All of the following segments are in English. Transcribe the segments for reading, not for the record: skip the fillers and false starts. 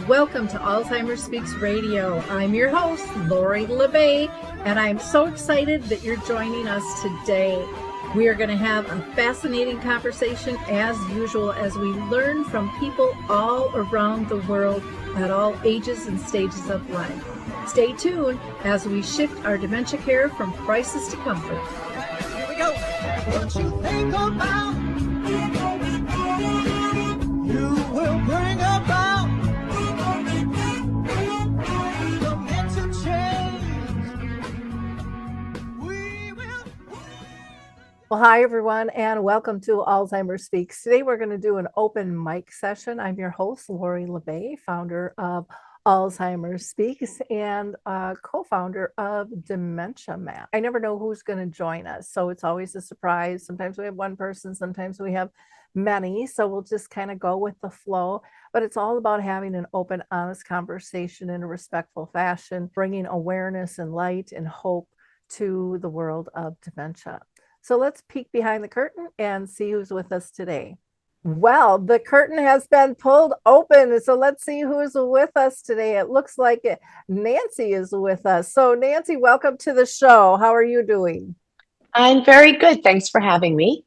Welcome to Alzheimer's Speaks Radio. I'm your host, Lori LeBay, and I'm so excited that you're joining us today. We are going to have a fascinating conversation as usual as we learn from people all around the world at all ages and stages of life. Stay tuned as we shift our dementia care from crisis to comfort. Here we go. What you think about, you will bring about dementia change. We will. Well, hi, everyone, and welcome to Alzheimer's Speaks. Today, we're going to do an open mic session. I'm your host, Lori LeBay, founder of Alzheimer's Speaks and co-founder of Dementia Map. I never know who's going to join us, so it's always a surprise. Sometimes we have one person, sometimes we have many, so we'll just kind of go with the flow. But it's all about having an open, honest conversation in a respectful fashion, bringing awareness and light and hope to the world of dementia. So let's peek behind the curtain and see who's with us today. Well, the curtain has been pulled open, so let's see who's with us today. It looks like Nancy is with us. So Nancy, welcome to the show. How are you doing? I'm very good. Thanks for having me.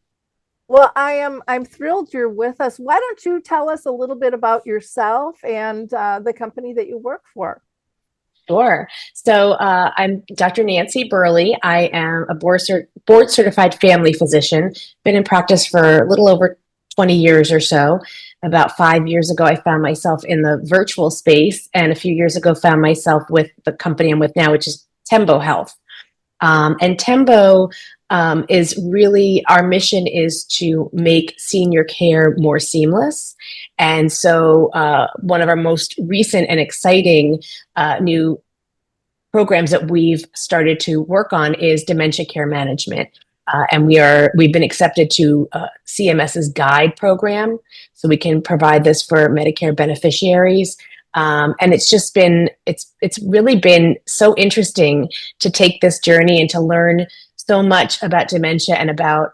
Well, I'm thrilled you're with us. Why don't you tell us a little bit about yourself and the company that you work for? Sure. So I'm Dr. Nancy Berley. I am a board certified family physician. Been in practice for a little over 20 years or so. About 5 years ago, I found myself in the virtual space, and a few years ago found myself with the company I'm with now, which is Tembo Health. And Tembo is really, our mission is to make senior care more seamless. And so one of our most recent and exciting new programs that we've started to work on is dementia care management. And we've been accepted to CMS's GUIDE program, so we can provide this for Medicare beneficiaries. And it's really been so interesting to take this journey and to learn so much about dementia and about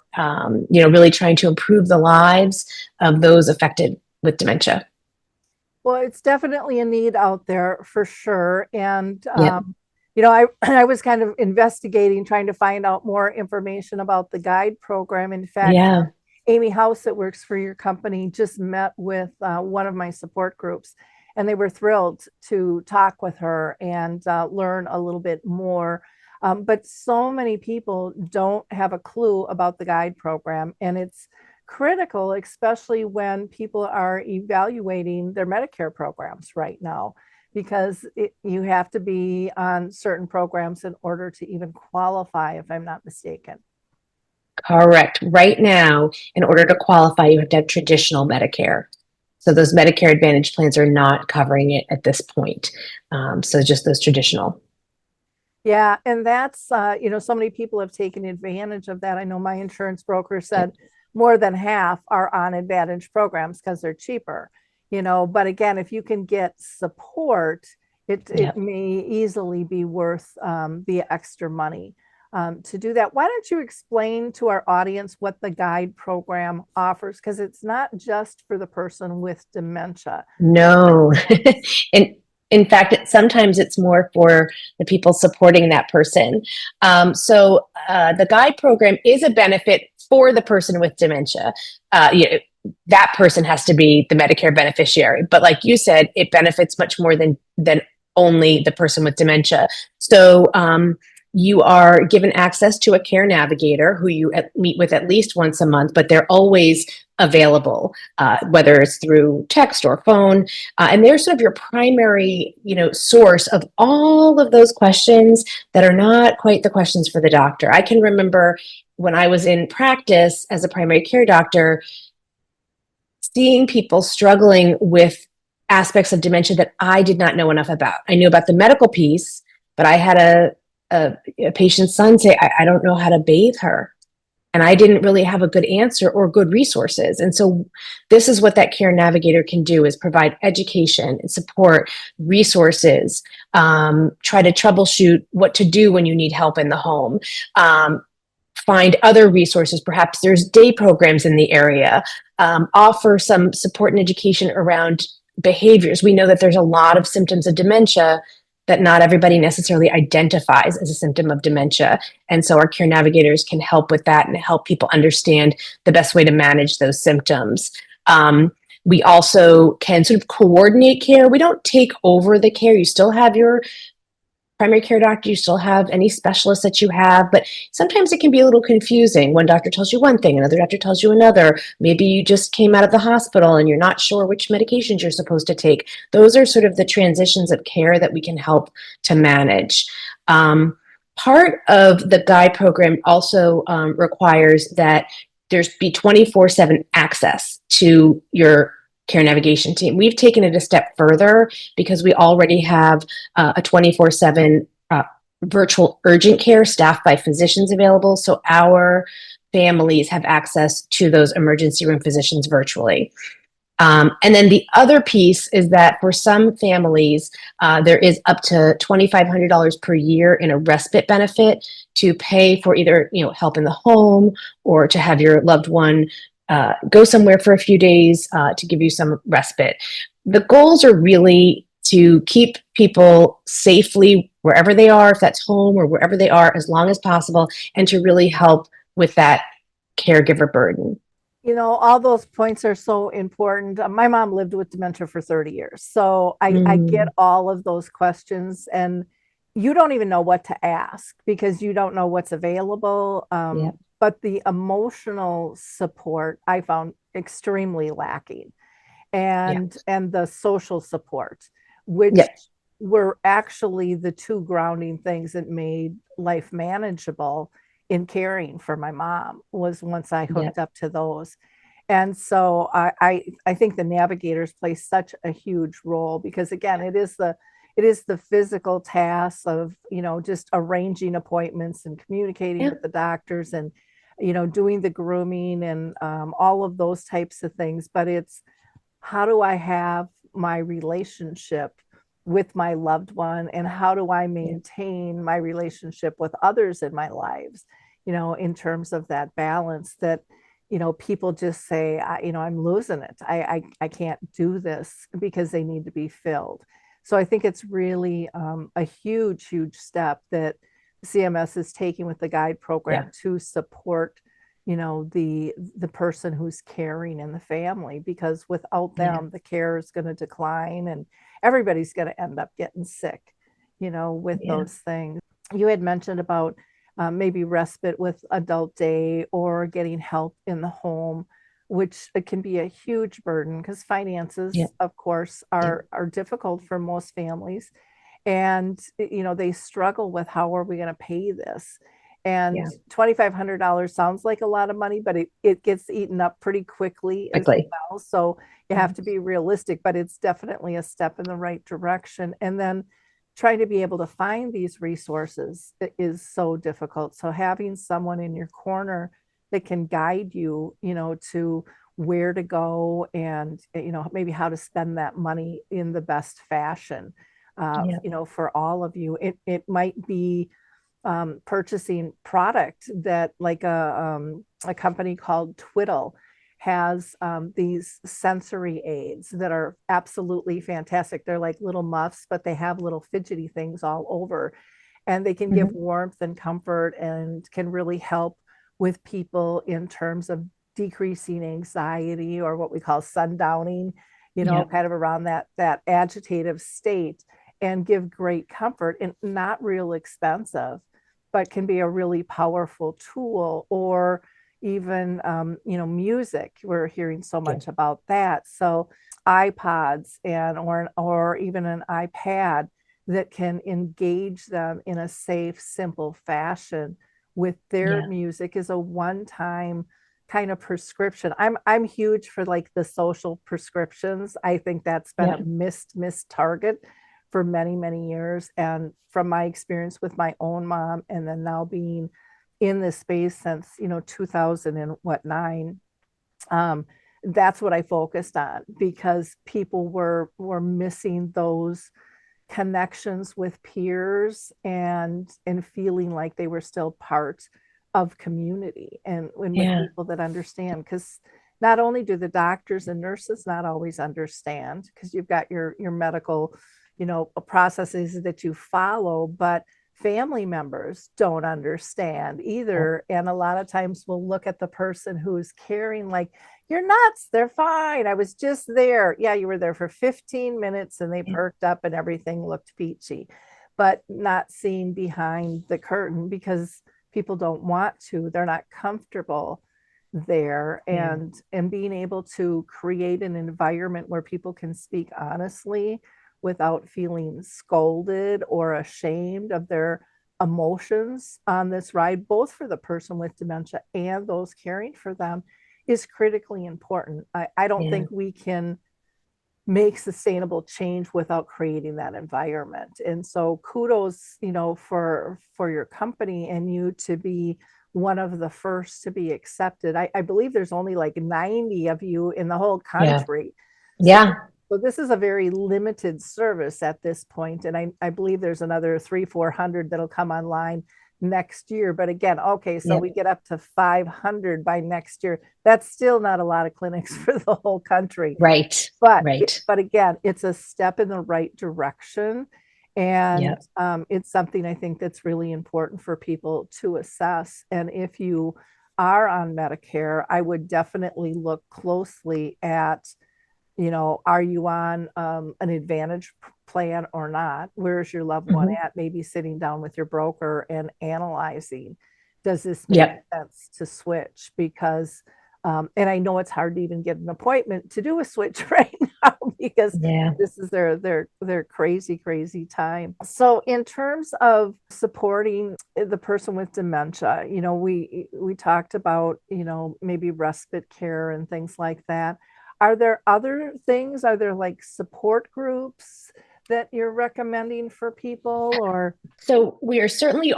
really trying to improve the lives of those affected with dementia. Well, it's definitely a need out there for sure. And Yep. I was kind of investigating, trying to find out more information about the GUIDE program. In fact, Yeah. Amy House, that works for your company, just met with one of my support groups, and they were thrilled to talk with her and learn a little bit more. But so many people don't have a clue about the GUIDE program, and it's critical, especially when people are evaluating their Medicare programs right now, because you have to be on certain programs in order to even qualify, if I'm not mistaken. Correct. Right now, in order to qualify, you have to have traditional Medicare. So those Medicare Advantage plans are not covering it at this point. So just those traditional. Yeah, and that's, so many people have taken advantage of that. I know my insurance broker said more than half are on Advantage programs because they're cheaper, but again, if you can get support, it may easily be worth the extra money to do that. Why don't you explain to our audience what the GUIDE program offers? Because it's not just for the person with dementia. No. And in fact, sometimes it's more for the people supporting that person. So the GUIDE program is a benefit for the person with dementia. That person has to be the Medicare beneficiary. But like you said, it benefits much more than only the person with dementia. So you are given access to a care navigator who you meet with at least once a month, but they're always available, whether it's through text or phone. And they're sort of your primary, source of all of those questions that are not quite the questions for the doctor. I can remember when I was in practice as a primary care doctor, seeing people struggling with aspects of dementia that I did not know enough about. I knew about the medical piece, but I had a patient's son say, I don't know how to bathe her. And I didn't really have a good answer or good resources. And so this is what that care navigator can do, is provide education and support, resources, try to troubleshoot what to do when you need help in the home, find other resources. Perhaps there's day programs in the area, offer some support and education around behaviors. We know that there's a lot of symptoms of dementia that not everybody necessarily identifies as a symptom of dementia. And so our care navigators can help with that and help people understand the best way to manage those symptoms. We also can sort of coordinate care. We don't take over the care. You still have your primary care doctor, you still have any specialists that you have, but sometimes it can be a little confusing. One doctor tells you one thing, another doctor tells you another. Maybe you just came out of the hospital and you're not sure which medications you're supposed to take. Those are sort of the transitions of care that we can help to manage. Part of the guide program also requires that there's be 24/7 access to your care navigation team. We've taken it a step further because we already have a 24/7 virtual urgent care staffed by physicians available. So our families have access to those emergency room physicians virtually. And then the other piece is that for some families, there is up to $2,500 per year in a respite benefit to pay for either help in the home or to have your loved one go somewhere for a few days to give you some respite. The goals are really to keep people safely wherever they are, if that's home or wherever they are, as long as possible, and to really help with that caregiver burden. All those points are so important. My mom lived with dementia for 30 years. So I get all of those questions, and you don't even know what to ask because you don't know what's available. Yeah. But the emotional support I found extremely lacking, and the social support, which Yep. were actually the two grounding things that made life manageable in caring for my mom, was once I hooked up to those. And so I think the navigators play such a huge role because again, it is the physical tasks of, just arranging appointments and communicating with the doctors and, doing the grooming and all of those types of things. But it's, how do I have my relationship with my loved one, and how do I maintain my relationship with others in my lives, in terms of that balance that, people just say, I'm losing it. I can't do this, because they need to be filled. So I think it's really a huge, huge step that CMS is taking with the guide program to support, the person who's caring in the family, because without them, the care is going to decline and everybody's going to end up getting sick, with those things. You had mentioned about maybe respite with adult day or getting help in the home, which it can be a huge burden because finances, of course, are difficult for most families. And, they struggle with, how are we going to pay this? And $2,500 sounds like a lot of money, but it gets eaten up pretty quickly as well. So you have to be realistic, but it's definitely a step in the right direction. And then trying to be able to find these resources is so difficult. So having someone in your corner that can guide you, to where to go and, maybe how to spend that money in the best fashion, for all of you. It might be purchasing product that, like a company called Twiddle has these sensory aids that are absolutely fantastic. They're like little muffs, but they have little fidgety things all over, and they can give warmth and comfort and can really help with people in terms of decreasing anxiety, or what we call sundowning, kind of around that agitative state, and give great comfort and not real expensive, but can be a really powerful tool. Or even music, we're hearing so much about that. So iPods or even an iPad that can engage them in a safe, simple fashion with their music is a one-time kind of prescription. I'm huge for like the social prescriptions. I think that's been a missed target for many, many years. And from my experience with my own mom, and then now being in this space since 2009, that's what I focused on, because people were missing those connections with peers and feeling like they were still part of community, and with people that understand, because not only do the doctors and nurses not always understand, because you've got your medical, processes that you follow, but family members don't understand either. And a lot of times we'll look at the person who's caring like, you're nuts, they're fine. I was just there. Yeah, you were there for 15 minutes and they perked up and everything looked peachy, but not seeing behind the curtain because people don't want to, they're not comfortable there. And being able to create an environment where people can speak honestly without feeling scolded or ashamed of their emotions on this ride, both for the person with dementia and those caring for them, is critically important. I don't think we can make sustainable change without creating that environment. And so kudos, for your company and you to be one of the first to be accepted. I believe there's only like 90 of you in the whole country. Yeah. So this is a very limited service at this point. And I believe there's another 300-400 that'll come online next year. But again, okay, so we get up to 500 by next year. That's still not a lot of clinics for the whole country. Right. But right. But again, it's a step in the right direction. And it's something I think that's really important for people to assess. And if you are on Medicare, I would definitely look closely at, are you on an Advantage plan or not? Where's your loved one at? Maybe sitting down with your broker and analyzing, does this make sense to switch? Because, and I know it's hard to even get an appointment to do a switch right now because this is their crazy, crazy time. So in terms of supporting the person with dementia, we talked about, maybe respite care and things like that. Are there other things? Are there like support groups that you're recommending for people? Or so we're certainly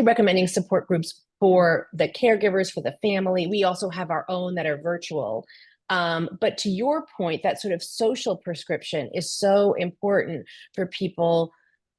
recommending support groups for the caregivers, for the family. We also have our own that are virtual. But to your point, that sort of social prescription is so important for people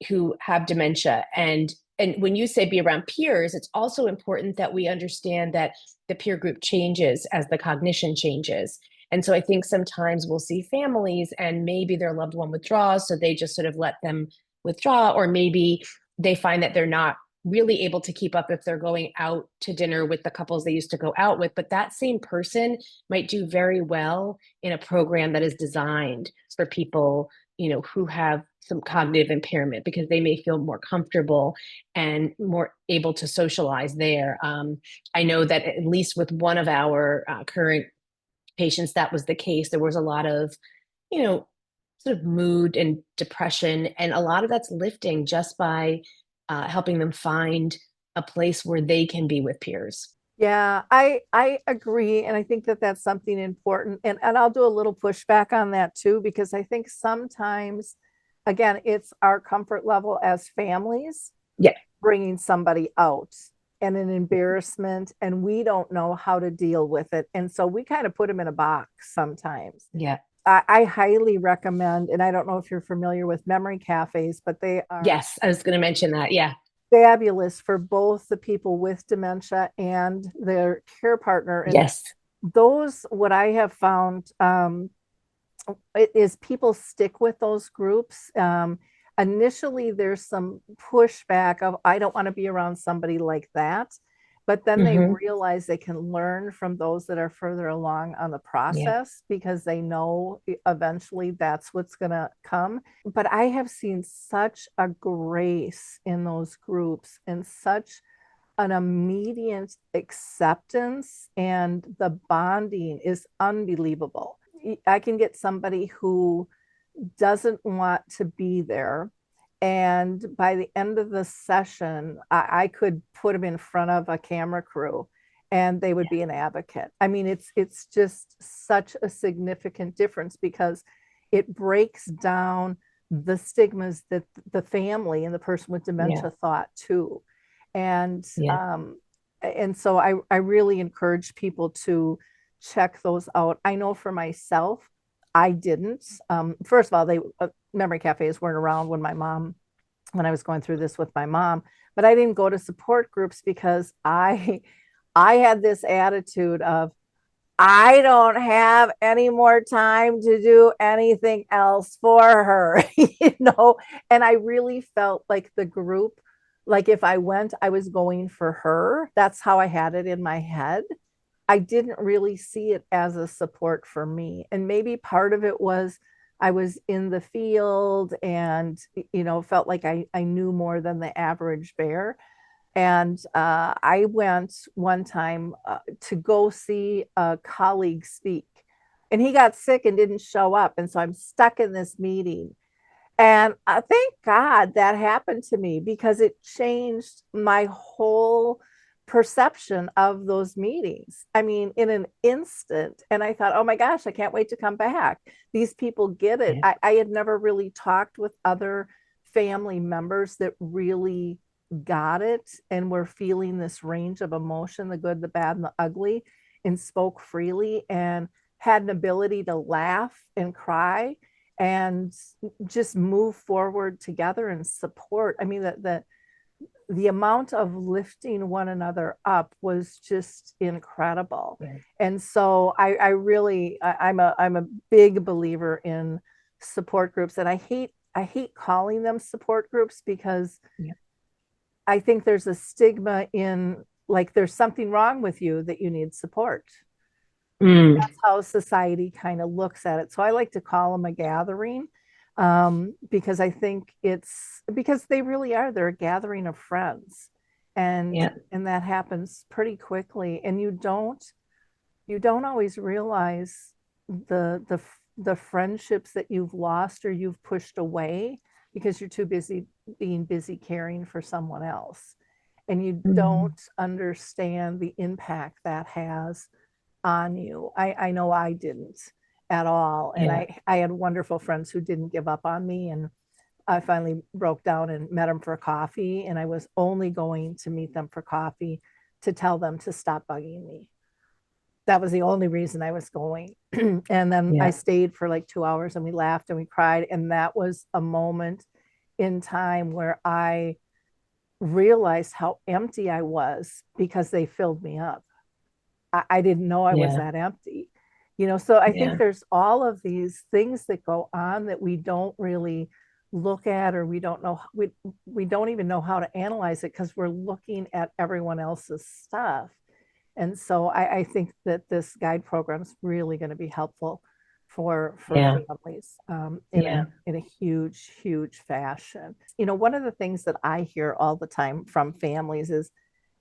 who have dementia. And when you say be around peers, it's also important that we understand that the peer group changes as the cognition changes. And so I think sometimes we'll see families and maybe their loved one withdraws, so they just sort of let them withdraw, or maybe they find that they're not really able to keep up if they're going out to dinner with the couples they used to go out with. But that same person might do very well in a program that is designed for people, who have some cognitive impairment, because they may feel more comfortable and more able to socialize there. I know that at least with one of our current patients, that was the case. There was a lot of, sort of mood and depression, and a lot of that's lifting just by helping them find a place where they can be with peers. Yeah, I agree. And I think that that's something important. And I'll do a little pushback on that too, because I think sometimes, again, it's our comfort level as families bringing somebody out and an embarrassment, and we don't know how to deal with it. And so we kind of put them in a box sometimes. Yeah. I highly recommend, and I don't know if you're familiar with memory cafes, but they are. Yes, I was going to mention that. Yeah. Fabulous for both the people with dementia and their care partner. And yes. Those, what I have found is people stick with those groups. Initially, there's some pushback of, I don't want to be around somebody like that. But then they realize they can learn from those that are further along on the process because they know eventually that's what's going to come. But I have seen such a grace in those groups and such an immediate acceptance, and the bonding is unbelievable. I can get somebody who doesn't want to be there, and by the end of the session, I could put them in front of a camera crew and they would be an advocate. I mean, it's just such a significant difference because it breaks down the stigmas that the family and the person with dementia thought too. And so I really encourage people to check those out. I know for myself, I didn't. First of all, memory cafes weren't around when I was going through this with my mom, but I didn't go to support groups because I had this attitude of, I don't have any more time to do anything else for her, and I really felt like the group, like if I went, I was going for her. That's how I had it in my head. I didn't really see it as a support for me. And maybe part of it was I was in the field and, felt like I knew more than the average bear. And I went one time to go see a colleague speak, and he got sick and didn't show up. And so I'm stuck in this meeting. And thank God that happened to me because it changed my whole perception of those meetings. I mean, in an instant. And I thought, oh my gosh, I can't wait to come back. These people get it. Yeah. I had never really talked with other family members that really got it and were feeling this range of emotion, the good, the bad, and the ugly, and spoke freely and had an ability to laugh and cry and just move forward together and support. I mean, the amount of lifting one another up was just incredible. Right. And so I really I'm a big believer in support groups, and I hate calling them support groups because Yeah. I think there's a stigma in like there's something wrong with you that you need support. Mm. That's how society kind of looks at it. So I like to call them a gathering, because I think it's because they really are. They're a gathering of friends, and Yeah. that happens pretty quickly. And you don't always realize the friendships that you've lost or you've pushed away because you're too busy being busy caring for someone else, and you Mm. don't understand the impact that has on you. I know I didn't at all. And Yeah. I had wonderful friends who didn't give up on me. And I finally broke down and met them for coffee. And I was only going to meet them for coffee to tell them to stop bugging me. That was the only reason I was going. And then I Yeah. stayed for like 2 hours and we laughed and we cried. And that was a moment in time where I realized how empty I was because they filled me up. I didn't know I was Yeah. that empty. So I think Yeah. there's all of these things that go on that we don't really look at, or we don't know, we don't even know how to analyze it because we're looking at everyone else's stuff. And so I think that this guide program is really going to be helpful for Yeah. families, Yeah. in a huge fashion. One of the things that I hear all the time from families is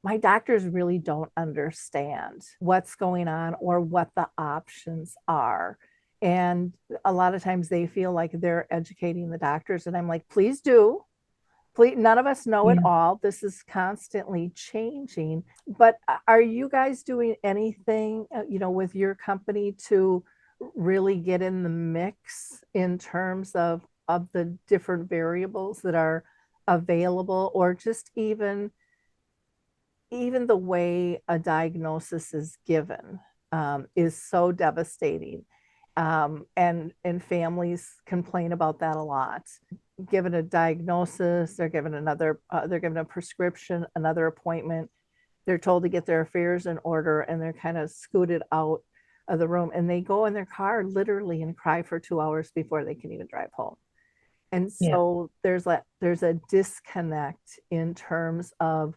my doctors really don't understand what's going on or what the options are. And a lot of times they feel like they're educating the doctors. And I'm like, please do. Please, none of us know it Yeah. all. This is constantly changing. But are you guys doing anything, with your company to really get in the mix in terms of the different variables that are available, or just even the way a diagnosis is given, is so devastating. And families complain about that a lot. Given a diagnosis, they're given a prescription, another appointment. They're told to get their affairs in order, and they're kind of scooted out of the room, and they go in their car literally and cry for 2 hours before they can even drive home. And Yeah. so there's a disconnect in terms of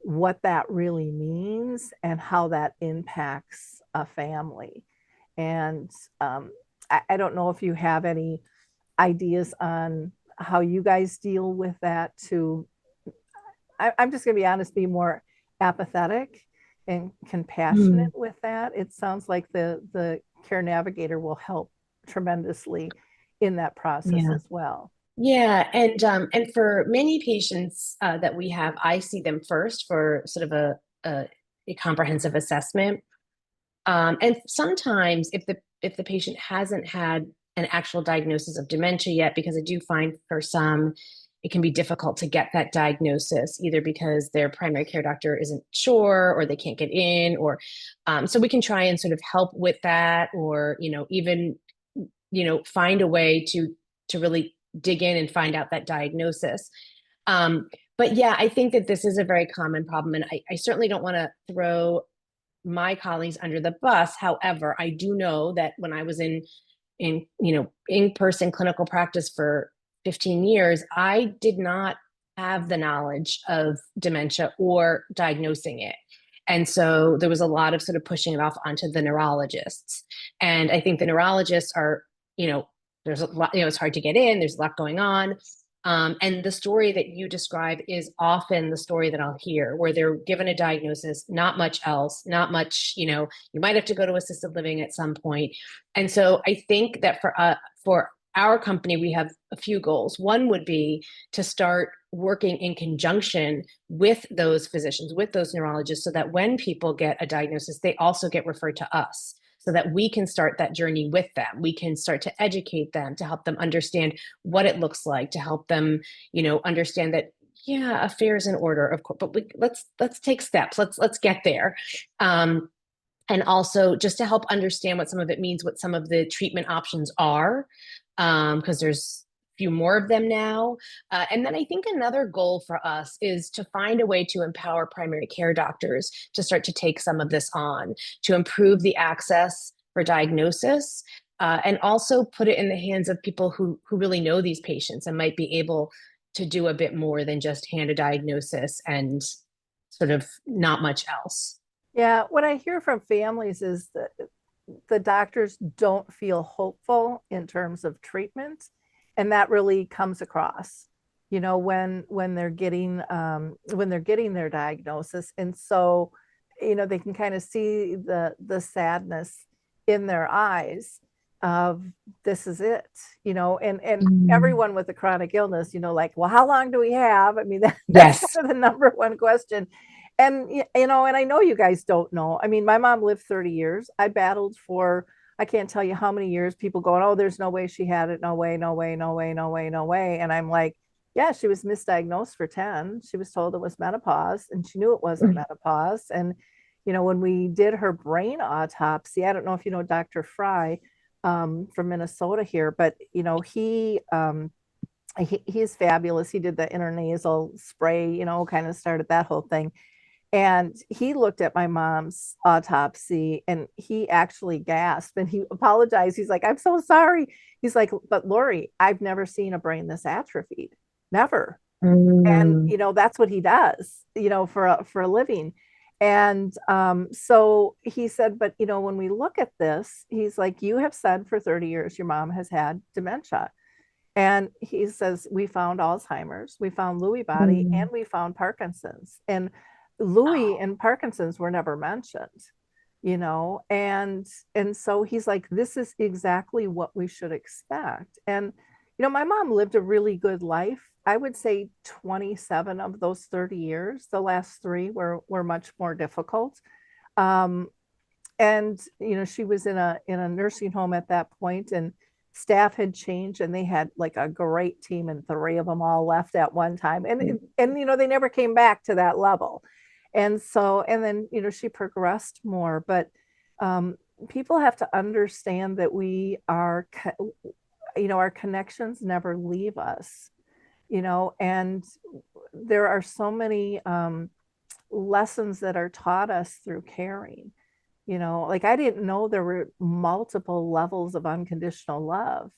what that really means and how that impacts a family. And I don't know if you have any ideas on how you guys deal with that. I'm just going to be honest, be more apathetic and compassionate Mm. with that. It sounds like the care navigator will help tremendously in that process Yeah. as well. Yeah, and for many patients that we have, I see them first for sort of a comprehensive assessment. And sometimes, if the patient hasn't had an actual diagnosis of dementia yet, because I do find for some it can be difficult to get that diagnosis, either because their primary care doctor isn't sure, or they can't get in, or so we can try and sort of help with that, or even find a way to really dig in and find out that diagnosis. But yeah, I think that this is a very common problem, and I certainly don't want to throw my colleagues under the bus. However, I do know that when I was in in-person clinical practice for 15 years, I did not have the knowledge of dementia or diagnosing it. And so there was a lot of sort of pushing it off onto the neurologists. And I think the neurologists are, there's a lot, it's hard to get in, there's a lot going on. And the story that you describe is often the story that I'll hear, where they're given a diagnosis, not much else, not much, you might have to go to assisted living at some point. And so I think that for our company, we have a few goals. One would be to start working in conjunction with those physicians, with those neurologists, so that when people get a diagnosis, they also get referred to us, so that we can start that journey with them. We can start to educate them, to help them understand what it looks like, to help them, understand that, yeah, affairs in order, of course, but let's take steps. Let's get there. And also just to help understand what some of it means, what some of the treatment options are, because there's a few more of them now. And then I think another goal for us is to find a way to empower primary care doctors to start to take some of this on, to improve the access for diagnosis, and also put it in the hands of people who really know these patients and might be able to do a bit more than just hand a diagnosis and sort of not much else. Yeah, what I hear from families is that the doctors don't feel hopeful in terms of treatment, and that really comes across, when they're getting their diagnosis. And so, they can kind of see the sadness in their eyes of, this is it, and everyone with a chronic illness, like, well, how long do we have? I mean, that's Yes. kind of the number one question. And and I know you guys don't know. I mean, my mom lived 30 years. I battled for, I can't tell you how many years, people going, oh, there's no way she had it. No way, no way, no way, no way, no way. And I'm like, yeah, she was misdiagnosed for 10. She was told it was menopause, and she knew it wasn't menopause. And when we did her brain autopsy, I don't know if you know Dr. Fry, from Minnesota here, but he's fabulous. He did the intranasal spray, kind of started that whole thing. And he looked at my mom's autopsy, and he actually gasped, and he apologized. He's like, I'm so sorry. He's like, but Lori, I've never seen a brain this atrophied. Never. And, Mm. that's what he does, for a living. And so he said, but, when we look at this, he's like, you have said for 30 years your mom has had dementia. And he says, we found Alzheimer's, we found Lewy body, Mm. and we found Parkinson's. And Lewy Oh, and Parkinson's were never mentioned, and so he's like, this is exactly what we should expect. And, my mom lived a really good life. I would say 27 of those 30 years, the last three were much more difficult. Um, and she was in a nursing home at that point, and staff had changed, and they had like a great team, and three of them all left at one time, and they never came back to that level. And so, and then she progressed more. But people have to understand that we are, our connections never leave us, and there are so many lessons that are taught us through caring. Like, I didn't know there were multiple levels of unconditional love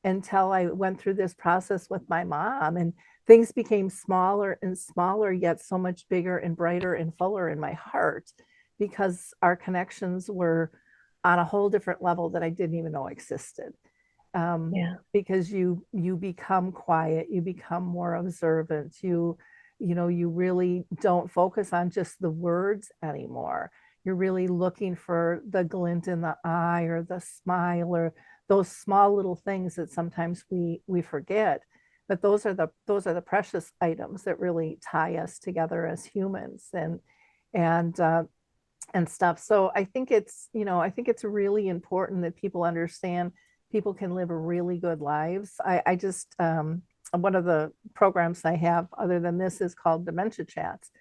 until I went through this process with my mom, and things became smaller and smaller, yet so much bigger and brighter and fuller in my heart, because our connections were on a whole different level that I didn't even know existed. yeah. Because you become quiet, you become more observant, you really don't focus on just the words anymore. You're really looking for the glint in the eye, or the smile, or those small little things that sometimes we forget. But those are the precious items that really tie us together as humans, and and stuff. So I think it's really important that people understand people can live really good lives. I just one of the programs I have other than this is called Dementia Chats.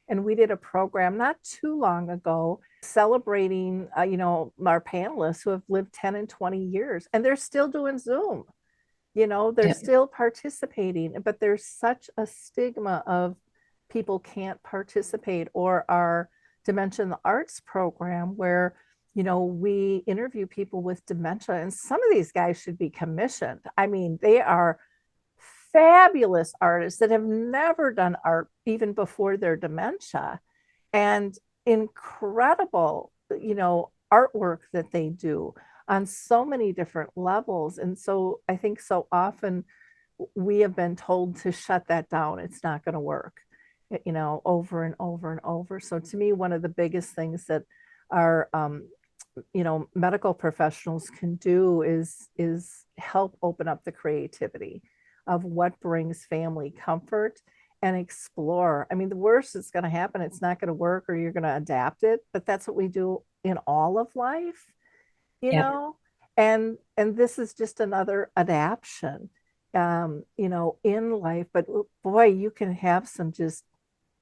And we did a program not too long ago celebrating, our panelists who have lived 10 and 20 years, and they're still doing Zoom. They're Yeah. still participating, but there's such a stigma of people can't participate or are Dementia in the Arts program where, we interview people with dementia, and some of these guys should be commissioned. I mean, they are fabulous artists that have never done art even before their dementia, and incredible, artwork that they do on so many different levels. And so I think so often we have been told to shut that down. It's not going to work, over and over and over. So to me, one of the biggest things that our medical professionals can do is help open up the creativity of what brings family comfort and explore. I mean, the worst that's going to happen, it's not going to work or you're going to adapt it, but that's what we do in all of life, you Yeah. know? And this is just another adaptation, in life. But boy, you can have some just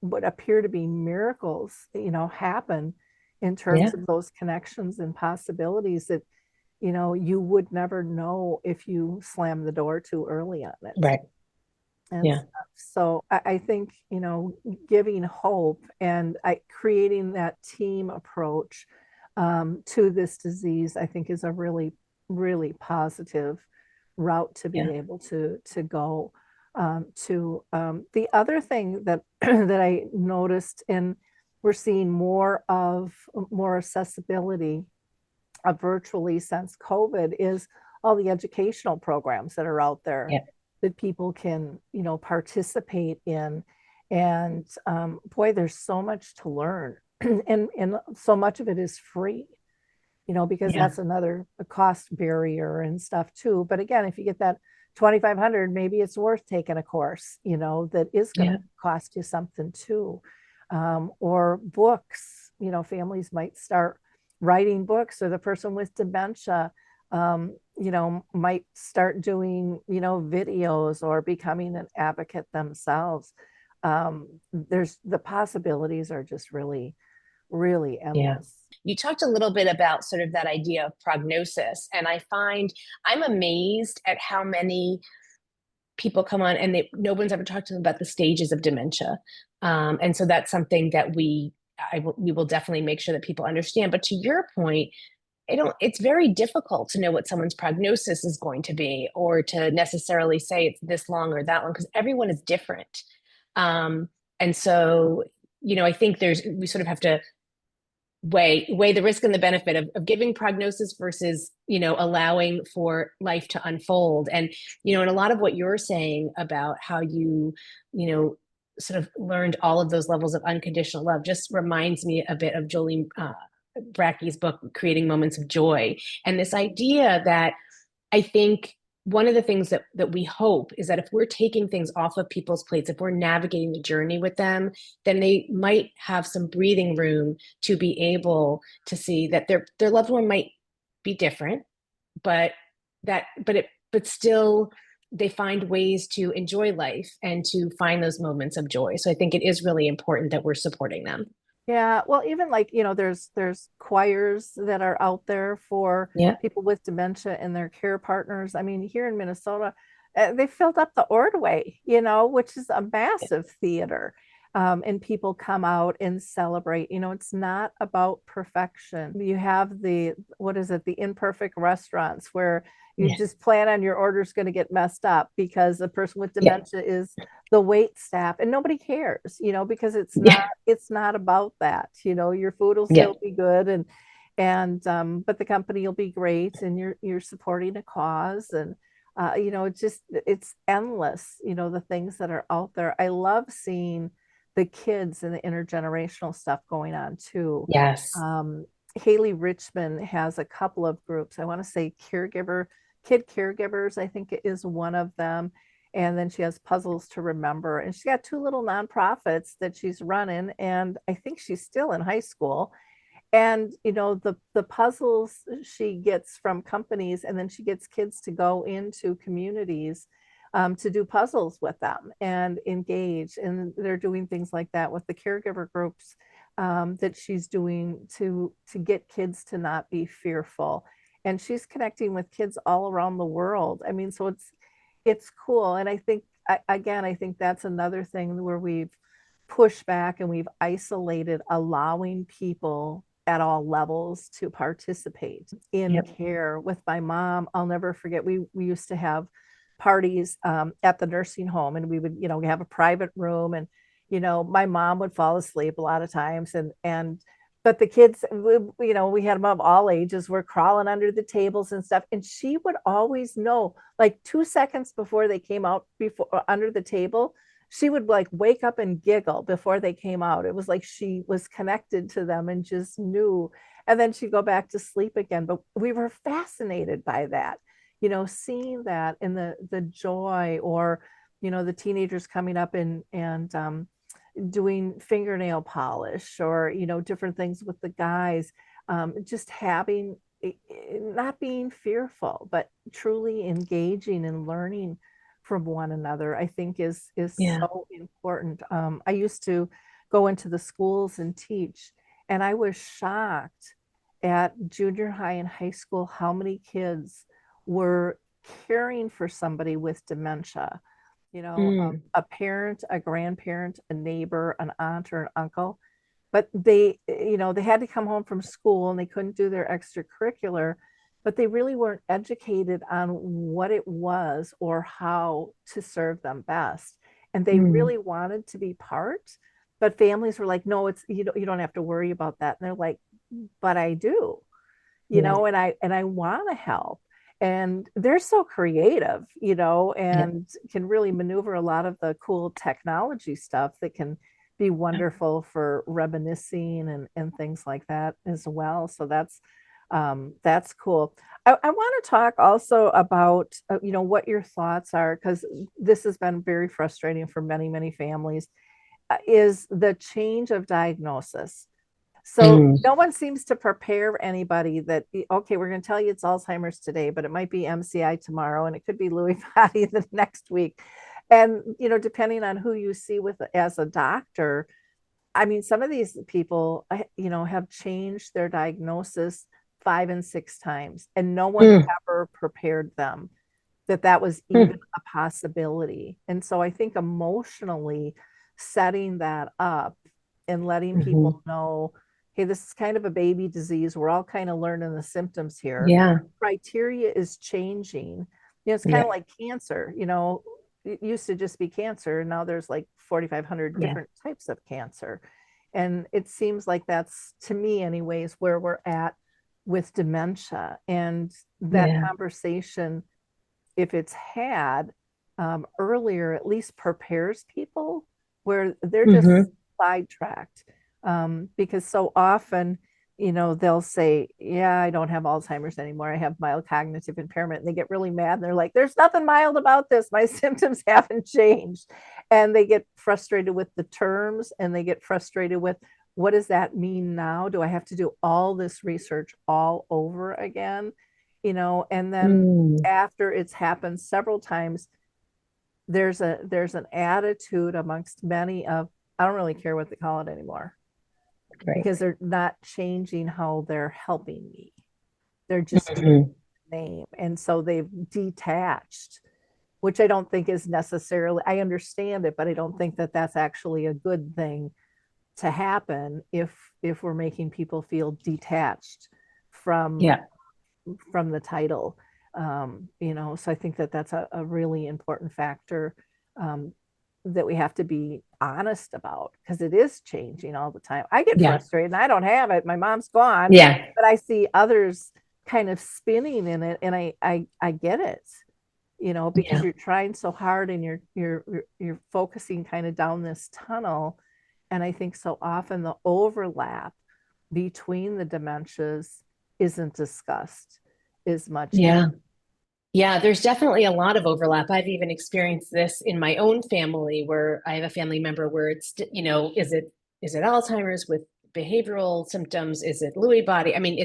what appear to be miracles, happen in Yeah. terms of those connections and possibilities that, you would never know if you slam the door too early on it. Right. And Yeah. stuff. So I think, giving hope and creating that team approach to this disease, I think is a really, really positive route to be Yeah. able to go to. The other thing that that I noticed, and we're seeing more accessibility virtually since COVID, is all the educational programs that are out there Yeah. that people can, participate in. And boy, there's so much to learn, and so much of it is free, because Yeah. that's another cost barrier and stuff too. But again, if you get that 2,500, maybe it's worth taking a course, that is going Yeah. to cost you something too. Or books, families might start writing books, or the person with dementia, might start doing, videos or becoming an advocate themselves. There's the possibilities are just really, really Yeah. endless. You talked a little bit about sort of that idea of prognosis, and I find I'm amazed at how many people come on and no one's ever talked to them about the stages of dementia. And so that's something that we will definitely make sure that people understand. But to your point, it's very difficult to know what someone's prognosis is going to be, or to necessarily say it's this long or that long, because everyone is different. Um, and so, I think we sort of have to weigh the risk and the benefit of giving prognosis versus, allowing for life to unfold. And, and a lot of what you're saying about how you know, sort of learned all of those levels of unconditional love just reminds me a bit of Jolie Bracke's book, Creating Moments of Joy. And this idea that I think one of the things that we hope is that if we're taking things off of people's plates, if we're navigating the journey with them, then they might have some breathing room to be able to see that their loved one might be different, but but still they find ways to enjoy life and to find those moments of joy. So I think it is really important that we're supporting them. Yeah, well, even like, there's choirs that are out there for Yeah. people with dementia and their care partners. I mean, here in Minnesota, they filled up the Ordway, which is a massive theater. And people come out and celebrate. It's not about perfection. You have what is it, the imperfect restaurants where you Yeah. just plan on your order's going to get messed up because the person with Yeah. dementia is the wait staff, and nobody cares, because Yeah. it's not about that. Your food will Yeah. still be good, and but the company will be great, and you're supporting a cause. And it's endless, the things that are out there. I love seeing the kids and the intergenerational stuff going on too. Yes. Haley Richmond has a couple of groups. I want to say kid caregivers, I think it is one of them. And then she has Puzzles to Remember. And she's got two little nonprofits that she's running. And I think she's still in high school. And the puzzles she gets from companies, and then she gets kids to go into communities to do puzzles with them and engage. And they're doing things like that with the caregiver groups that she's doing to get kids to not be fearful. And she's connecting with kids all around the world. I mean, so it's cool. And I think, again, I think that's another thing where we've pushed back and we've isolated allowing people at all levels to participate in Yep. care. With my mom, I'll never forget, we used to have parties at the nursing home, and we would, have a private room, and my mom would fall asleep a lot of times, and but the kids, we had them of all ages, were crawling under the tables and stuff, and she would always know, like 2 seconds before they came out, before under the table, she would like wake up and giggle before they came out. It was like she was connected to them and just knew. And then she'd go back to sleep again. But we were fascinated by that, seeing that in the joy, or, the teenagers coming up and doing fingernail polish, or, different things with the guys, just having, not being fearful, but truly engaging and learning from one another, I think is Yeah. so important. I used to go into the schools and teach, and I was shocked at junior high and high school how many kids were caring for somebody with dementia. A parent, a grandparent, a neighbor, an aunt, or an uncle, but they had to come home from school and they couldn't do their extracurricular, but they really weren't educated on what it was or how to serve them best, and they really wanted to be part, but families were like, no, it's, you don't have to worry about that, and they're like, but I do, Yeah. and I want to help. And they're so creative, Yeah. and can really maneuver a lot of the cool technology stuff that can be wonderful for reminiscing and things like that as well. So that's cool. I want to talk also about what your thoughts are, because this has been very frustrating for many, many families, is the change of diagnosis. So Mm. no one seems to prepare anybody that, okay, we're going to tell you it's Alzheimer's today, but it might be MCI tomorrow, and it could be Lewy body the next week. And, depending on who you see with as a doctor, I mean, some of these people, have changed their diagnosis 5 and 6 times, and no one Mm. ever prepared them that that was even Mm. a possibility. And so I think emotionally setting that up and letting Mhm. people know, hey, this is kind of a baby disease. We're all kind of learning the symptoms here. Yeah. Criteria is changing. It's kind Yeah. of like cancer, it used to just be cancer, and now there's like 4,500 Yeah. different types of cancer. And it seems like that's, to me anyways, where we're at with dementia. And that Yeah. conversation, if it's had earlier, at least prepares people, where they're just Mhm. sidetracked. Because so often, they'll say, yeah, I don't have Alzheimer's anymore. I have mild cognitive impairment. And they get really mad. And they're like, there's nothing mild about this. My symptoms haven't changed. And they get frustrated with the terms, and they get frustrated with, what does that mean now? Do I have to do all this research all over again? And then Mm. after it's happened several times, there's an attitude amongst many of, I don't really care what they call it anymore, Right. because they're not changing how they're helping me. They're just changing Mhm. the name. And so they've detached, which I don't think is necessarily, I understand it, but I don't think that that's actually a good thing to happen if we're making people feel detached from Yeah. from the title. So I think that that's a really important factor, um, that we have to be honest about, because it is changing all the time. I get Yeah. frustrated and I don't have it. My mom's gone, Yeah. but I see others kind of spinning in it, and I get it, because Yeah. you're trying so hard, and you're focusing kind of down this tunnel. And I think so often the overlap between the dementias isn't discussed as much. Yeah. Yeah, there's definitely a lot of overlap. I've even experienced this in my own family, where I have a family member where it's, is it Alzheimer's with behavioral symptoms? Is it Lewy body? I mean,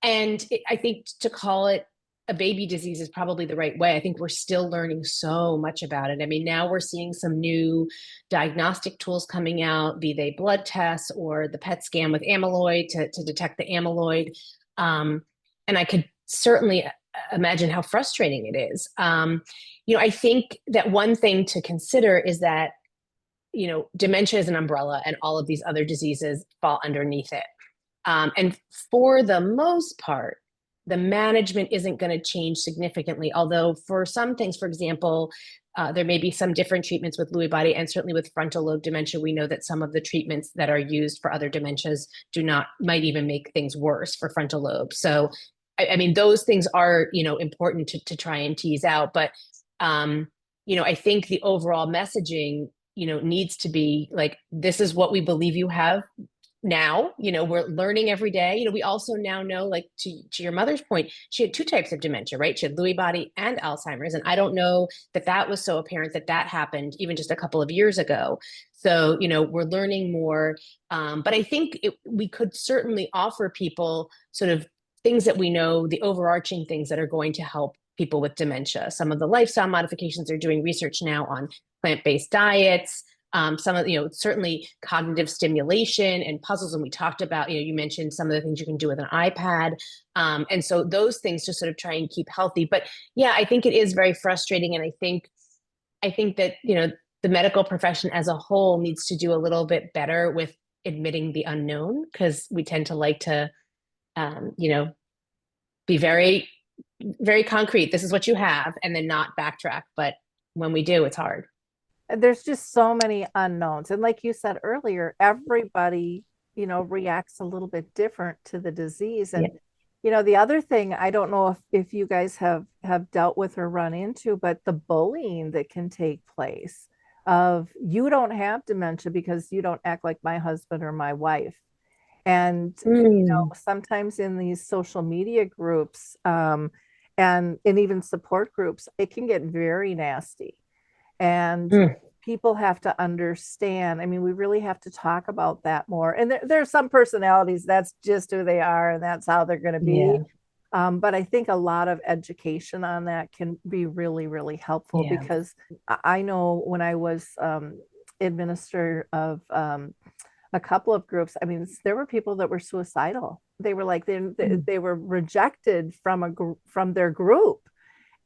I think to call it a baby disease is probably the right way. I think we're still learning so much about it. I mean, now we're seeing some new diagnostic tools coming out, be they blood tests or the PET scan with amyloid to detect the amyloid. And I could certainly imagine how frustrating it is. I think that one thing to consider is that dementia is an umbrella and all of these other diseases fall underneath it. And for the most part, the management isn't going to change significantly. Although for some things, for example, there may be some different treatments with Lewy body, and certainly with frontal lobe dementia, we know that some of the treatments that are used for other dementias might even make things worse for frontal lobe. So, I mean, those things are, important to try and tease out. But, I think the overall messaging, needs to be like, this is what we believe you have now. We're learning every day. We also now know, like to your mother's point, she had two types of dementia, right? She had Lewy body and Alzheimer's. And I don't know that was so apparent that happened even just a couple of years ago. So, we're learning more. But I think we could certainly offer people sort of things that we know, the overarching things that are going to help people with dementia. Some of the lifestyle modifications, are doing research now on plant-based diets. Some of, certainly cognitive stimulation and puzzles. And we talked about, you mentioned some of the things you can do with an iPad. And so those things to sort of try and keep healthy. But yeah, I think it is very frustrating. And I think that, the medical profession as a whole needs to do a little bit better with admitting the unknown, because we tend to like to, be very, very concrete. This is what you have, and then not backtrack. But when we do, it's hard. There's just so many unknowns. And like you said earlier, everybody, reacts a little bit different to the disease. And, the other thing, I don't know if you guys have dealt with or run into, but the bullying that can take place of, you don't have dementia because you don't act like my husband or my wife. And, sometimes in these social media groups, and even support groups, it can get very nasty. And people have to understand. I mean, we really have to talk about that more. And there's some personalities, that's just who they are, and that's how they're going to be. But I think a lot of education on that can be really, really helpful, because I know when I was administrator of a couple of groups, I mean, there were people that were suicidal. They were like, they were rejected from their group.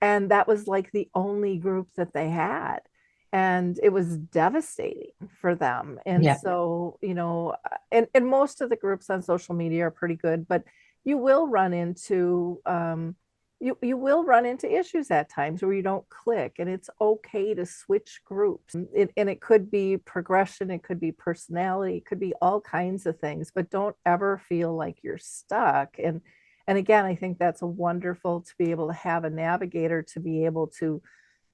And that was like the only group that they had. And it was devastating for them. And so, and most of the groups on social media are pretty good, but you will run into, you will run into issues at times where you don't click, and it's okay to switch groups. And it could be progression, it could be personality, it could be all kinds of things, but don't ever feel like you're stuck. And again, I think that's wonderful to be able to have a navigator to be able to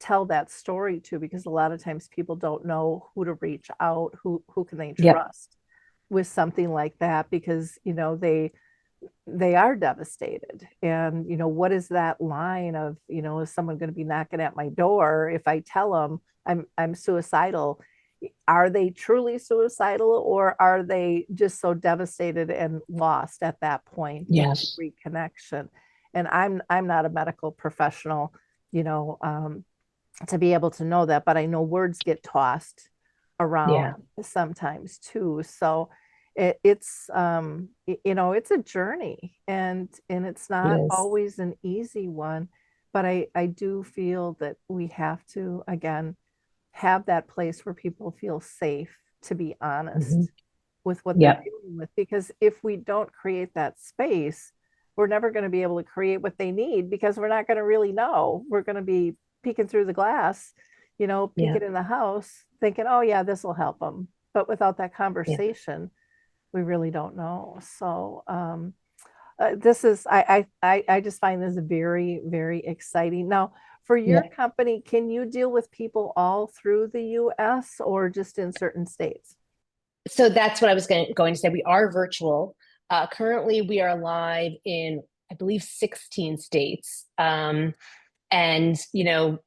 tell that story to, because a lot of times people don't know who to reach out, who can they trust with something like that, because they are devastated. And what is that line of, is someone going to be knocking at my door if I tell them I'm suicidal? Are they truly suicidal, or are they just so devastated and lost at that point? Yes. Reconnection. And I'm not a medical professional, to be able to know that, but I know words get tossed around sometimes too. So it's it's a journey, and it's not always an easy one, but I do feel that we have to, again, have that place where people feel safe to be honest with what they're dealing with. Because if we don't create that space, we're never going to be able to create what they need, because we're not going to really know. We're going to be peeking through the glass, peeking in the house, thinking, oh yeah, this will help them. But without that conversation, we really don't know. So this is, I just find this very, very exciting. Now, for your company, can you deal with people all through the US or just in certain states? So that's what I was going to say. We are virtual. Currently, we are live in, I believe, 16 states. And,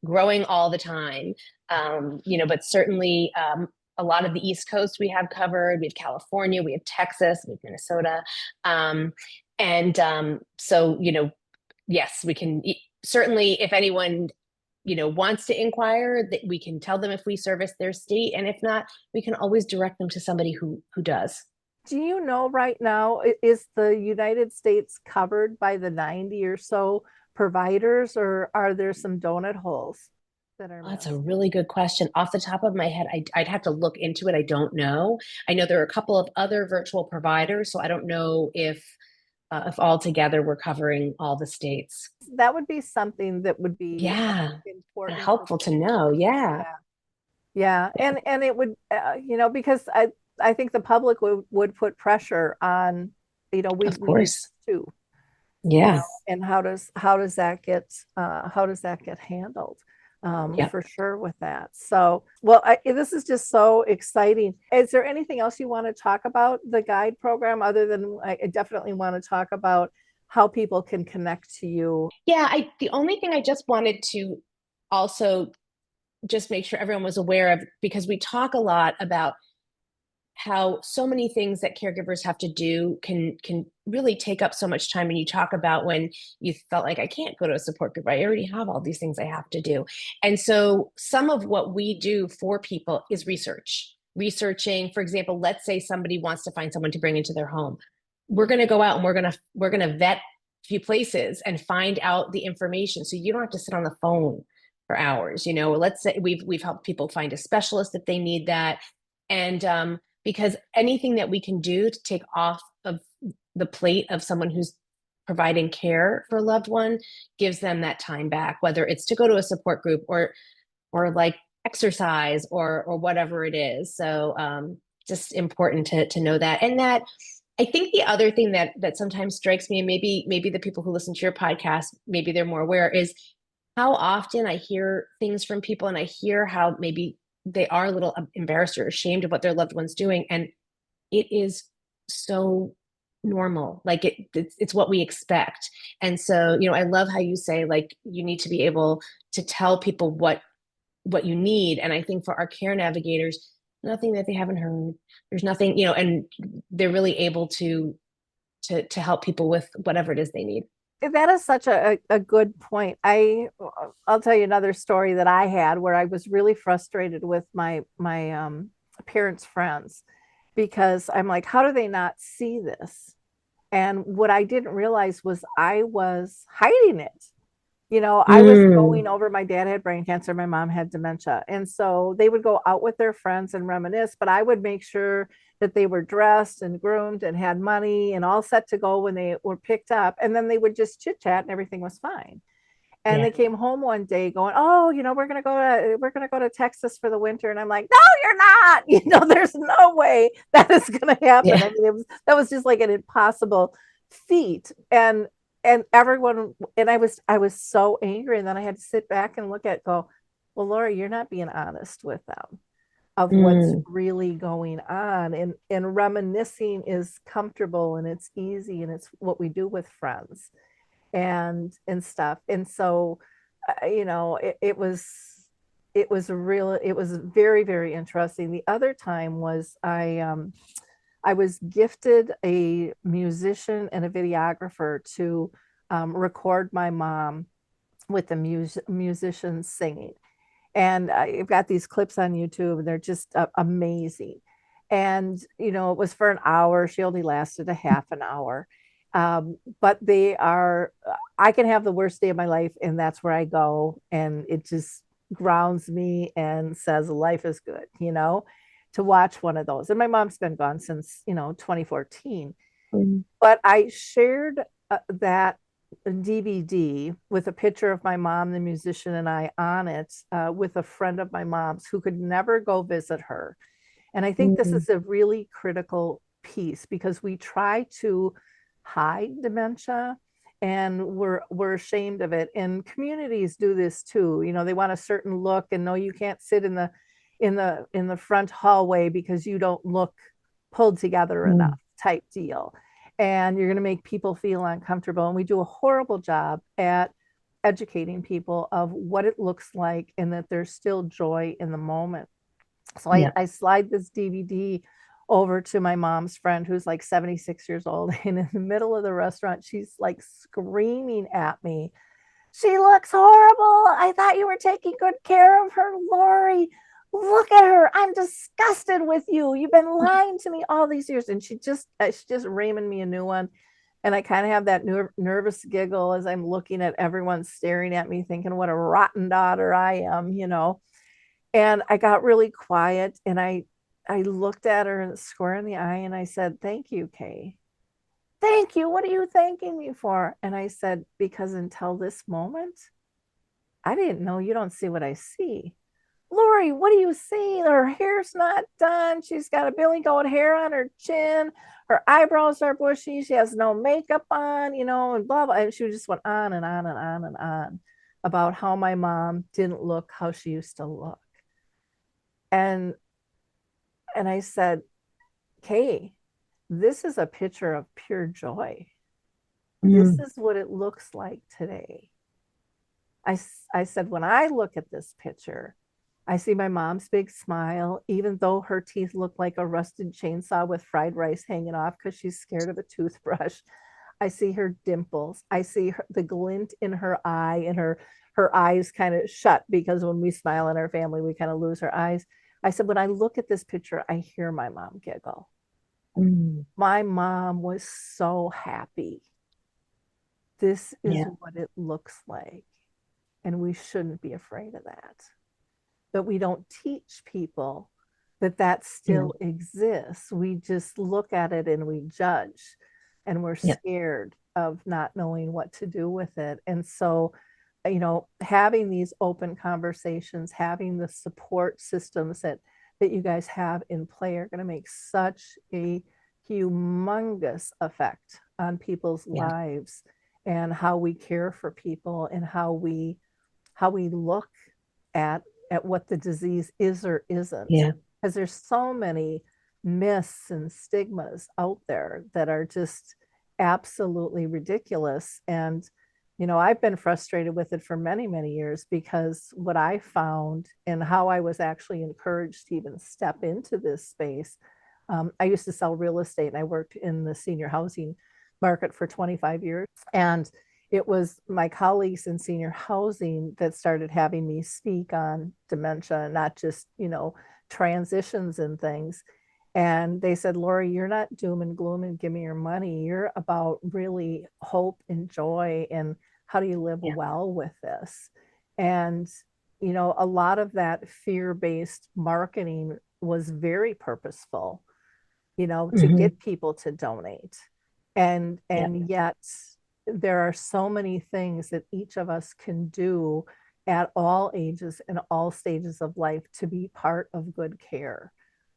growing all the time, but certainly a lot of the East Coast we have covered. We have California, we have Texas, we have Minnesota. So, yes, we can certainly, if anyone, wants to inquire, that we can tell them if we service their state. And if not, we can always direct them to somebody who does. Do you know right now, is the United States covered by the 90 or so providers, or are there some donut holes? that are Oh, that's a missed? really good question. Off the top of my head, I'd have to look into it. I don't know. I know there are a couple of other virtual providers, so I don't know if all together we're covering all the states. That would be something that would be Yeah, important for helpful to know. Yeah, yeah. Yeah, and it would, because I think the public would put pressure on, of we need course. to, Yeah, and how does that get handled? yep. For sure with that. So, well, this is just so exciting. Is there anything else you want to talk about the guide program other than I definitely want to talk about how people can connect to you? Yeah, the only thing I just wanted to also just make sure everyone was aware of, because we talk a lot about how so many things that caregivers have to do can really take up so much time. And you talk about when you felt like, I can't go to a support group, I already have all these things I have to do. And so some of what we do for people is researching. For example, let's say somebody wants to find someone to bring into their home. We're going to go out and we're going to vet a few places and find out the information, so you don't have to sit on the phone for hours. Let's say we've helped people find a specialist if they need that. And because anything that we can do to take off of the plate of someone who's providing care for a loved one gives them that time back, whether it's to go to a support group or like exercise or whatever it is. So just important to know that. And that, I think the other thing that sometimes strikes me, and maybe the people who listen to your podcast, maybe they're more aware, is how often I hear things from people and I hear how maybe they are a little embarrassed or ashamed of what their loved one's doing. And it is so normal. Like it's what we expect. And so, I love how you say, like, you need to be able to tell people what you need. And I think for our care navigators, nothing that they haven't heard. There's nothing, and they're really able to help people with whatever it is they need. That is such a good point. I'll tell you another story that I had where I was really frustrated with my parents' friends because I'm like, how do they not see this? And what I didn't realize was I was hiding it. I was Mm, going over, my dad had brain cancer, my mom had dementia. And so they would go out with their friends and reminisce, but I would make sure that they were dressed and groomed and had money and all set to go when they were picked up. And then they would just chit chat and everything was fine. And yeah. they came home one day going, "Oh, we're gonna go to Texas for the winter." And I'm like, "No, you're not. There's no way that is gonna happen." Yeah. I mean, that was just like an impossible feat. And everyone, and I was so angry. And then I had to sit back and go, "Well, Laura, you're not being honest with them of what's Mm, really going on." And reminiscing is comfortable and it's easy and it's what we do with friends and stuff. And so, it was very, very interesting. The other time was I was gifted a musician and a videographer to record my mom with the musicians singing. And I've got these clips on YouTube, and they're just amazing. And it was for an hour. She only lasted a half an hour. But they are. I can have the worst day of my life, and that's where I go, and it just grounds me and says life is good. To watch one of those. And my mom's been gone since 2014. mm, But I shared that DVD with a picture of my mom, the musician, and I on it with a friend of my mom's who could never go visit her. And I think this mm, is a really critical piece because we try to hide dementia and we're ashamed of it. And communities do this too. They want a certain look, and no, you can't sit in the front hallway because you don't look pulled together mm. enough type deal. And you're going to make people feel uncomfortable. And we do a horrible job at educating people of what it looks like and that there's still joy in the moment. So I, Yeah. I slide this DVD over to my mom's friend who's like 76 years old. And in the middle of the restaurant, she's like screaming at me, "She looks horrible. I thought you were taking good care of her, Lori. Look at her. I'm disgusted with you. You've been lying to me all these years." And she's just raiming me a new one. And I kind of have that nervous giggle as I'm looking at everyone staring at me, thinking, what a rotten daughter I am, you know. And I got really quiet and I looked at her square in the eye and I said, "Thank you, Kay. Thank you. What are you thanking me for?" And I said, "Because until this moment, I didn't know you don't see what I see. Lori, what do you see? Her hair's not done. She's got a billy goat hair on her chin. Her eyebrows are bushy. She has no makeup on, you know, and blah, blah." And she just went on and on and on and on about how my mom didn't look how she used to look. And I said, "Kay, this is a picture of pure joy. This is what it looks like today." I said, "When I look at this picture, I see my mom's big smile, even though her teeth look like a rusted chainsaw with fried rice hanging off because she's scared of a toothbrush. I see her dimples. I see the glint in her eye, and her eyes kind of shut because when we smile in our family, we kind of lose our eyes." I said, "When I look at this picture, I hear my mom giggle." My mom was so happy. This is what it looks like. And we shouldn't be afraid of that. But we don't teach people that that still exists. We just look at it and we judge, and we're scared of not knowing what to do with it. And so, you know, having these open conversations, having the support systems that you guys have in play are going to make such a humongous effect on people's lives and how we care for people and how we look at what the disease is or isn't. Because there's so many myths and stigmas out there that are just absolutely ridiculous. And you know, I've been frustrated with it for many, many years because what I found and how I was actually encouraged to even step into this space. I used to sell real estate and I worked in the senior housing market for 25 years. And it was my colleagues in senior housing that started having me speak on dementia, not just, you know, transitions and things. And they said, "Lori, you're not doom and gloom and give me your money. You're about really hope and joy and how do you live well with this?" And, you know, a lot of that fear-based marketing was very purposeful, you know, to get people to donate. And yet there are so many things that each of us can do at all ages and all stages of life to be part of good care.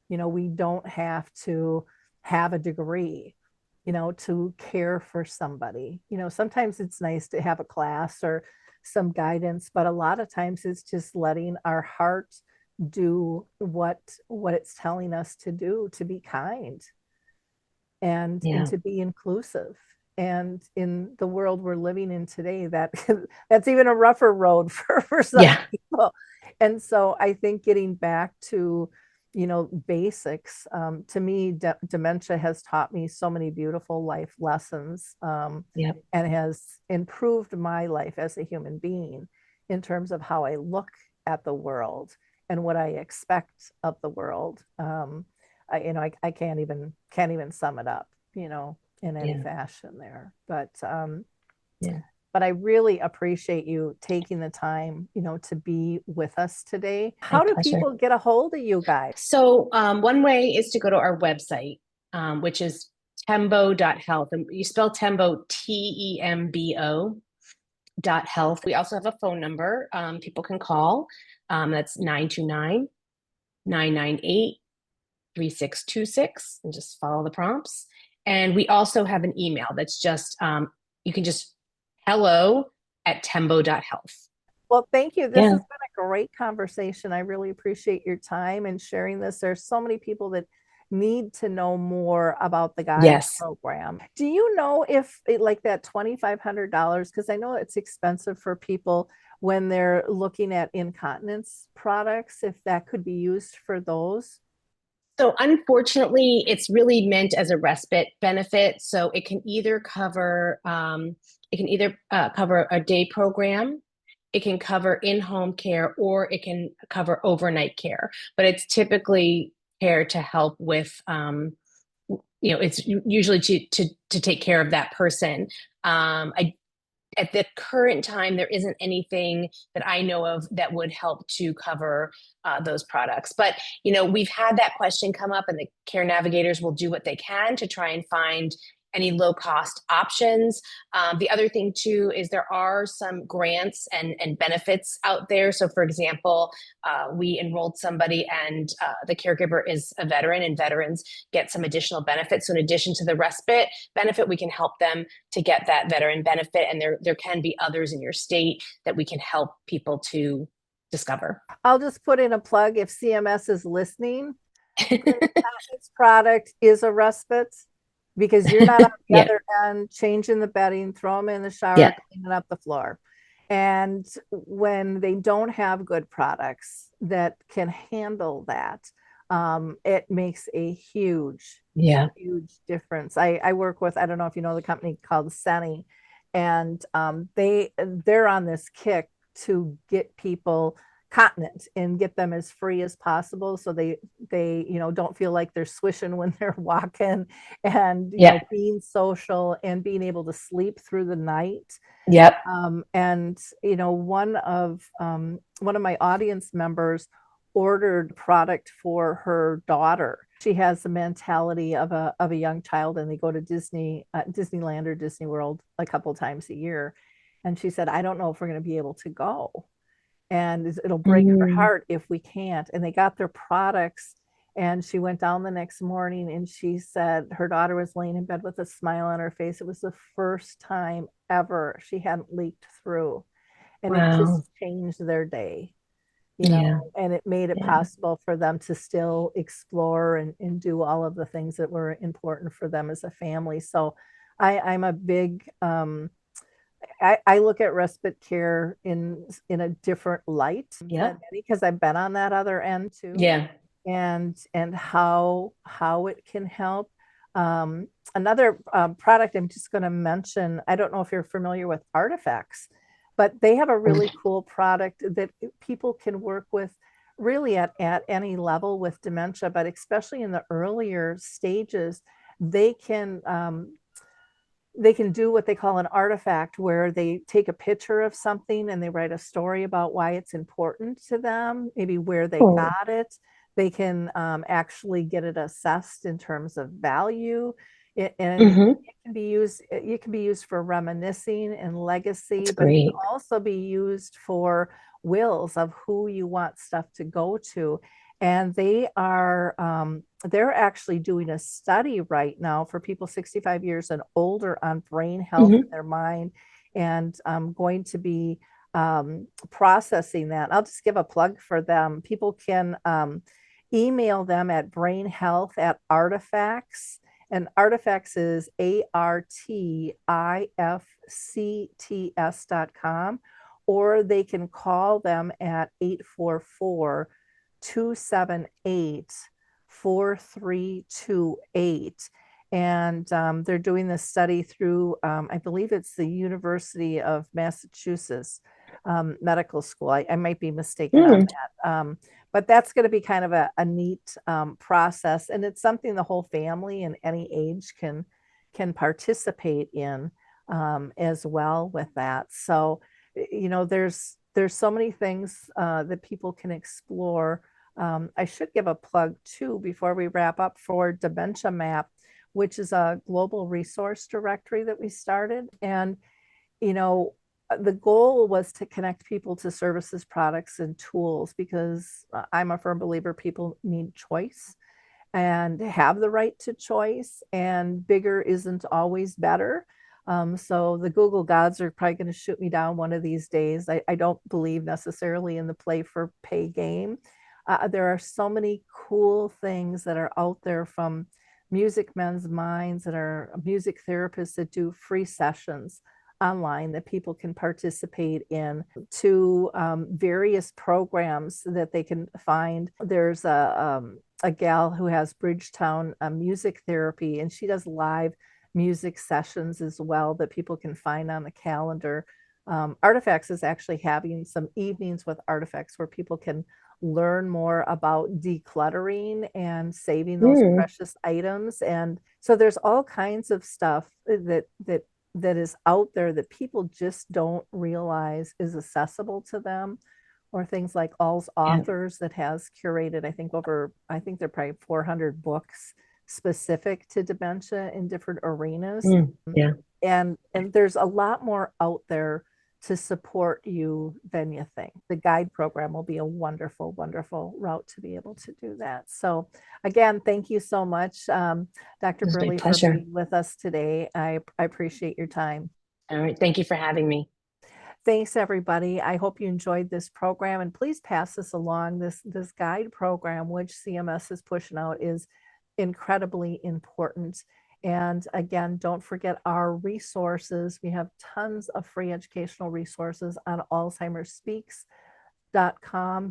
You know, we don't have to have a degree, you know, to care for somebody. You know, sometimes it's nice to have a class or some guidance, but a lot of times it's just letting our heart do what it's telling us to do, to be kind and to be inclusive. And in the world we're living in today, that that's even a rougher road for some people. And so I think getting back to, you know, basics, to me, dementia has taught me so many beautiful life lessons, and has improved my life as a human being in terms of how I look at the world and what I expect of the world. You know, I can't even sum it up, you know, in any fashion there. But I really appreciate you taking the time, you know, to be with us today. How do people get a hold of you guys? So one way is to go to our website, which is tembo.health. And you spell Tembo, Tembo .health. We also have a phone number people can call. That's 929-998-3626, and just follow the prompts. And we also have an email that's just, you can just hello@tembo.health. Well, thank you. This has been a great conversation. I really appreciate your time and sharing this. There's so many people that need to know more about the GUIDE program. Do you know if like that $2,500, because I know it's expensive for people when they're looking at incontinence products, if that could be used for those? So unfortunately, it's really meant as a respite benefit. So it can either cover cover a day program, it can cover in-home care, or it can cover overnight care. But it's typically care to help with it's usually to take care of that person. I At the current time, there isn't anything that I know of that would help to cover those products. But, we've had that question come up, and the care navigators will do what they can to try and find any low cost options. The other thing too is there are some grants and benefits out there. So for example, we enrolled somebody, and the caregiver is a veteran, and veterans get some additional benefits. So in addition to the respite benefit, we can help them to get that veteran benefit. And there can be others in your state that we can help people to discover. I'll just put in a plug if CMS is listening. This product is a respite because you're not on the Yeah. other end changing the bedding, throw them in the shower, Yeah. cleaning up the floor. And when they don't have good products that can handle that, it makes a huge, Yeah. huge difference. I work with, I don't know if you know the company called Senni, and they're on this kick to get people continent and get them as free as possible, so they don't feel like they're swishing when they're walking, and Yeah. being social and being able to sleep through the night. Yep. And one of my audience members ordered product for her daughter. She has the mentality of a young child, and they go to Disneyland or Disney World a couple times a year. And she said, I don't know if we're going to be able to go, and it'll break her heart if we can't. And they got their products, and she went down the next morning, and she said her daughter was laying in bed with a smile on her face. It was the first time ever she hadn't leaked through, and it Wow. just changed their day, Yeah. and it made it Yeah. possible for them to still explore and do all of the things that were important for them as a family. So I'm a big I look at respite care in a different light Yeah. because I've been on that other end too. Yeah. And how it can help. Another product I'm just going to mention, I don't know if you're familiar with Artifacts, but they have a really cool product that people can work with really at any level with dementia, but especially in the earlier stages. They can do what they call an artifact, where they take a picture of something and they write a story about why it's important to them, maybe where they Oh. got it. They can actually get it assessed in terms of value. And Mhm. it can be used for reminiscing and legacy, That's but it can great. also be used for wills of who you want stuff to go to. And they're actually doing a study right now for people 65 years and older on brain health in their mind, and I'm going to be processing that. I'll just give a plug for them. People can email them at brainhealth@artifacts, and Artifacts is ARTIFCTS.com, or they can call them at 844-278-4328. And they're doing this study through, I believe it's the University of Massachusetts Medical School. I might be mistaken on that. But that's going to be kind of a neat process. And it's something the whole family and any age can participate in as well with that. So, there's so many things that people can explore. I should give a plug too before we wrap up for Dementia Map, which is a global resource directory that we started. And, the goal was to connect people to services, products, and tools, because I'm a firm believer people need choice and have the right to choice, and bigger isn't always better. So the Google gods are probably going to shoot me down one of these days. I don't believe necessarily in the play for pay game. There are so many cool things that are out there, from Music Men's Minds that are music therapists that do free sessions online that people can participate in, to various programs that they can find. There's a gal who has Bridgetown music therapy, and she does live music sessions as well that people can find on the calendar. Artifacts is actually having some evenings with Artifacts where people can learn more about decluttering and saving those precious items. And so there's all kinds of stuff that is out there that people just don't realize is accessible to them, or things like All's Authors that has curated, I think they're probably 400 books specific to dementia in different arenas. Yeah. And there's a lot more out there to support you than you think. The guide program will be a wonderful, wonderful route to be able to do that. So again, thank you so much, Dr. Berley, for being with us today. I appreciate your time. All right. Thank you for having me. Thanks, everybody. I hope you enjoyed this program, and please pass this along. This guide program, which CMS is pushing out, is incredibly important. And again, don't forget our resources. We have tons of free educational resources on ALZHEIMER'S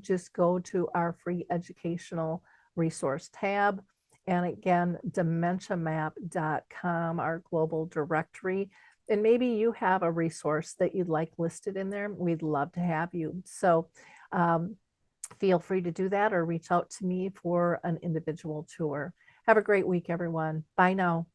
Just go to our free educational resource tab. And again, dementiamap.com, our global directory. And maybe you have a resource that you'd like listed in there. We'd love to have you. So feel free to do that, or reach out to me for an individual tour. Have a great week, everyone. Bye now.